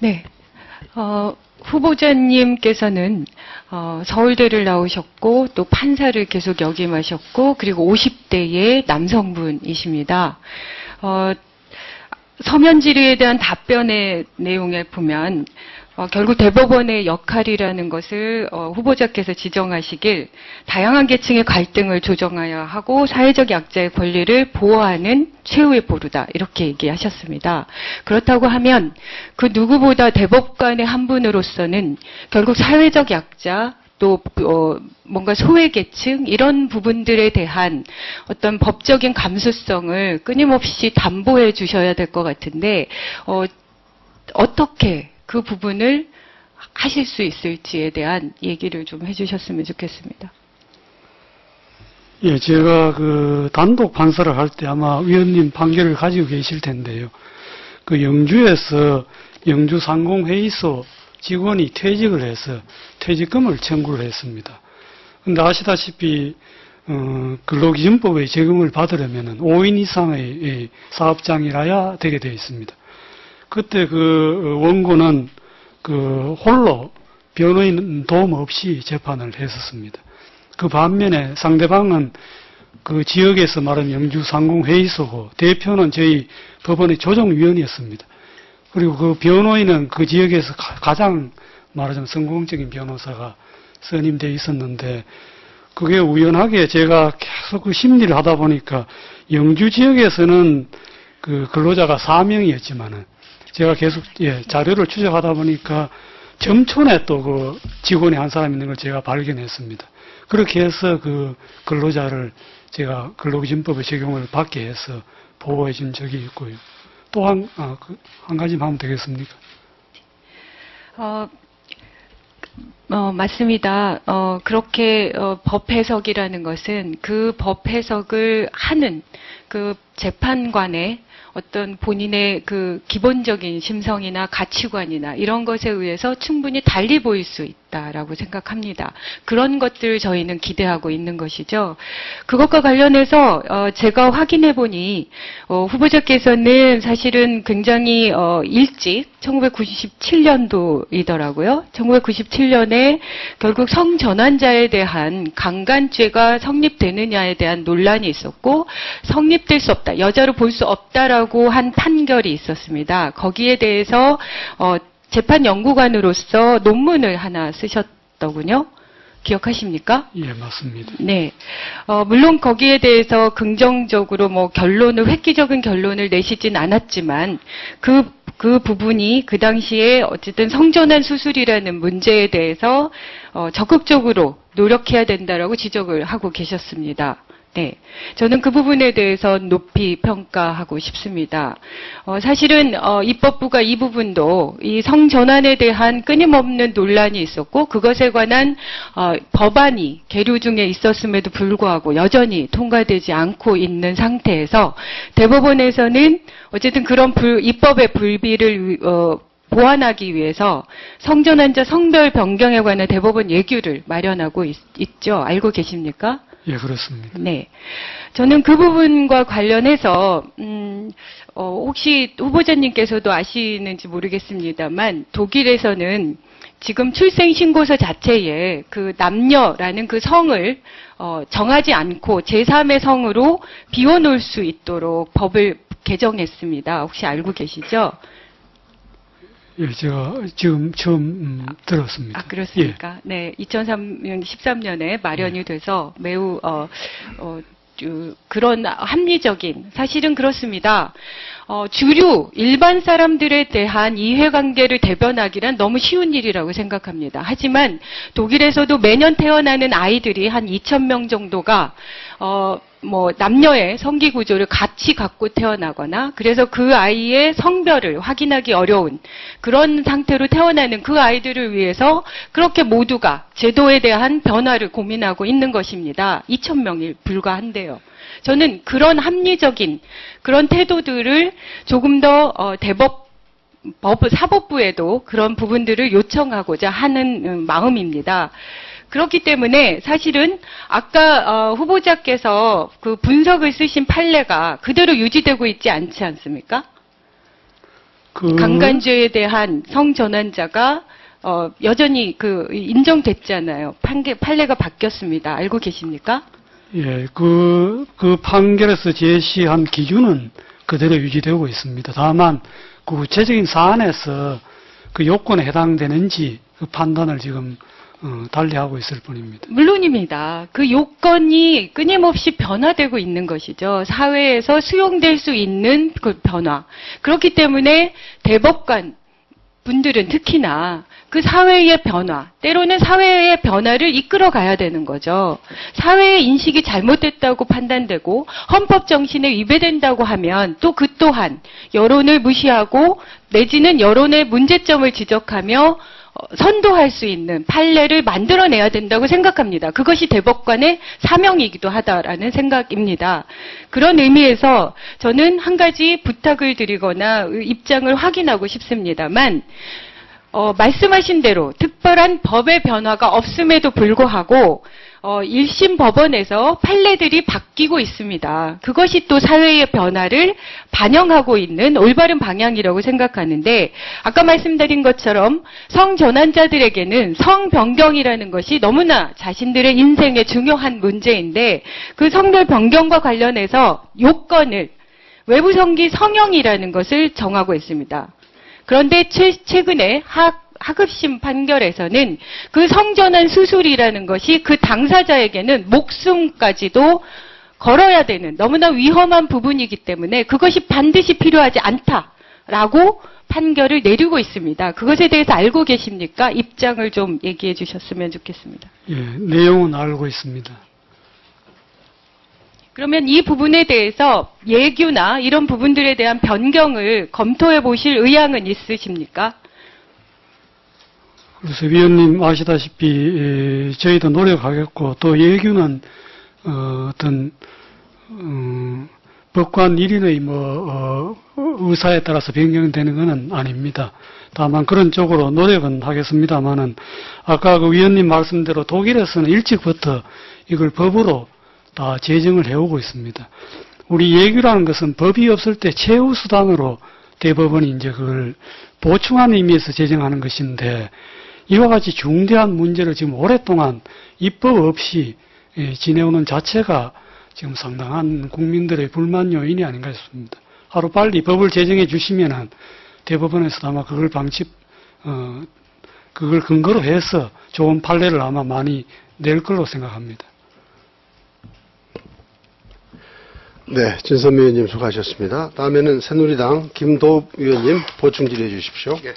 네. 후보자님께서는 서울대를 나오셨고 또 판사를 계속 역임하셨고 그리고 50대의 남성분이십니다. 서면 질의에 대한 답변의 내용에 보면 결국 대법원의 역할이라는 것을 후보자께서 지정하시길 다양한 계층의 갈등을 조정해야 하고 사회적 약자의 권리를 보호하는 최후의 보루다 이렇게 얘기하셨습니다. 그렇다고 하면 그 누구보다 대법관의 한 분으로서는 결국 사회적 약자 또 뭔가 소외계층 이런 부분들에 대한 어떤 법적인 감수성을 끊임없이 담보해 주셔야 될 것 같은데 어떻게 그 부분을 하실 수 있을지에 대한 얘기를 좀 해주셨으면 좋겠습니다. 예, 제가 그 단독 판사를 할 때 아마 위원님 판결을 가지고 계실 텐데요. 그 영주에서 영주 상공회의소 직원이 퇴직을 해서 퇴직금을 청구를 했습니다. 근데 아시다시피 근로기준법의 적용을 받으려면 5인 이상의 사업장이라야 되게 되어 있습니다. 그때 그 원고는 그 홀로 변호인 도움 없이 재판을 했었습니다. 그 반면에 상대방은 그 지역에서 말하는 영주 상공회의소고 대표는 저희 법원의 조정위원이었습니다. 그리고 그 변호인은 그 지역에서 가장 말하자면 성공적인 변호사가 선임되어 있었는데 그게 우연하게 제가 계속 그 심리를 하다 보니까 영주 지역에서는 그 근로자가 4명이었지만은 제가 계속 자료를 추적하다 보니까 점촌에 또 그 직원이 한 사람 있는 걸 제가 발견했습니다. 그렇게 해서 그 근로자를 제가 근로기준법의 적용을 받게 해서 보호해 준 적이 있고요. 또 한 가지만 하면 되겠습니까? 맞습니다. 그렇게 법 해석이라는 것은 그 법 해석을 하는 그 재판관의 어떤 본인의 그 기본적인 심성이나 가치관이나 이런 것에 의해서 충분히 달리 보일 수 있다라고 생각합니다. 그런 것들을 저희는 기대하고 있는 것이죠. 그것과 관련해서 제가 확인해 보니 후보자께서는 사실은 굉장히 일찍 1997년도이더라고요. 1997년에 결국 성전환자에 대한 강간죄가 성립되느냐에 대한 논란이 있었고 성립될 수 없다. 여자로 볼 수 없다라고 한 판결이 있었습니다. 거기에 대해서 재판 연구관으로서 논문을 하나 쓰셨더군요. 기억하십니까? 예, 맞습니다. 네. 물론 거기에 대해서 긍정적으로 획기적인 결론을 내시진 않았지만 그 부분이 그 당시에 어쨌든 성전환 수술이라는 문제에 대해서 적극적으로 노력해야 된다라고 지적을 하고 계셨습니다. 네. 저는 그 부분에 대해서 높이 평가하고 싶습니다. 사실은, 입법부가 이 부분도 이 성전환에 대한 끊임없는 논란이 있었고, 그것에 관한, 법안이 계류 중에 있었음에도 불구하고 여전히 통과되지 않고 있는 상태에서 대법원에서는 어쨌든 그런 입법의 불비를, 보완하기 위해서 성전환자 성별 변경에 관한 대법원 예규를 마련하고 있죠. 알고 계십니까? 예, 그렇습니다. 네. 저는 그 부분과 관련해서, 혹시 후보자님께서도 아시는지 모르겠습니다만, 독일에서는 지금 출생신고서 자체에 그 남녀라는 그 성을, 정하지 않고 제3의 성으로 비워놓을 수 있도록 법을 개정했습니다. 혹시 알고 계시죠? 예, 제가 지금 처음 들었습니다. 아, 그렇습니까? 예. 네, 2013년에 마련이 돼서 매우 그런 합리적인 사실은 그렇습니다. 주류 일반 사람들에 대한 이해관계를 대변하기란 너무 쉬운 일이라고 생각합니다. 하지만 독일에서도 매년 태어나는 아이들이 한 2,000명 정도가 남녀의 성기 구조를 같이 갖고 태어나거나 그래서 그 아이의 성별을 확인하기 어려운 그런 상태로 태어나는 그 아이들을 위해서 그렇게 모두가 제도에 대한 변화를 고민하고 있는 것입니다. 2,000명이 불과한데요. 저는 그런 합리적인 그런 태도들을 조금 더 사법부에도 그런 부분들을 요청하고자 하는 마음입니다. 그렇기 때문에 사실은 아까 후보자께서 그 분석을 쓰신 판례가 그대로 유지되고 있지 않지 않습니까? 강간죄에 대한 성전환자가 여전히 인정됐잖아요. 판례가 바뀌었습니다. 알고 계십니까? 예, 그 판결에서 제시한 기준은 그대로 유지되고 있습니다. 다만 그 구체적인 사안에서 그 요건에 해당되는지 그 판단을 지금 달리하고 있을 뿐입니다. 물론입니다. 그 요건이 끊임없이 변화되고 있는 것이죠. 사회에서 수용될 수 있는 그 변화. 그렇기 때문에 대법관 분들은 특히나 그 사회의 변화, 때로는 사회의 변화를 이끌어 가야 되는 거죠. 사회의 인식이 잘못됐다고 판단되고 헌법 정신에 위배된다고 하면 또 그 또한 여론을 무시하고 내지는 여론의 문제점을 지적하며 선도할 수 있는 판례를 만들어내야 된다고 생각합니다. 그것이 대법관의 사명이기도 하다라는 생각입니다. 그런 의미에서 저는 한 가지 부탁을 드리거나 입장을 확인하고 싶습니다만 말씀하신 대로 특별한 법의 변화가 없음에도 불구하고 1심 법원에서 판례들이 바뀌고 있습니다. 그것이 또 사회의 변화를 반영하고 있는 올바른 방향이라고 생각하는데 아까 말씀드린 것처럼 성전환자들에게는 성변경이라는 것이 너무나 자신들의 인생의 중요한 문제인데 그 성별 변경과 관련해서 요건을 외부성기 성형이라는 것을 정하고 있습니다. 그런데 최근에 하급심 판결에서는 그 성전환 수술이라는 것이 그 당사자에게는 목숨까지도 걸어야 되는 너무나 위험한 부분이기 때문에 그것이 반드시 필요하지 않다라고 판결을 내리고 있습니다. 그것에 대해서 알고 계십니까? 입장을 좀 얘기해 주셨으면 좋겠습니다. 예, 내용은 알고 있습니다. 그러면 이 부분에 대해서 예규나 이런 부분들에 대한 변경을 검토해 보실 의향은 있으십니까? 그래서 위원님 아시다시피 저희도 노력하겠고 또 예규는 어떤 법관 1인의 의사에 따라서 변경되는 것은 아닙니다. 다만 그런 쪽으로 노력은 하겠습니다만은 아까 그 위원님 말씀대로 독일에서는 일찍부터 이걸 법으로 다 제정을 해오고 있습니다. 우리 예규라는 것은 법이 없을 때 최후 수단으로 대법원이 이제 그걸 보충하는 의미에서 제정하는 것인데 이와 같이 중대한 문제를 지금 오랫동안 입법 없이 지내오는 자체가 지금 상당한 국민들의 불만 요인이 아닌가 싶습니다. 하루빨리 법을 제정해 주시면은 대법원에서 아마 그걸 그걸 근거로 해서 좋은 판례를 아마 많이 낼 걸로 생각합니다. 네, 진선미 의원님 수고하셨습니다. 다음에는 새누리당 김도읍 의원님 보충 질의해 주십시오. 예.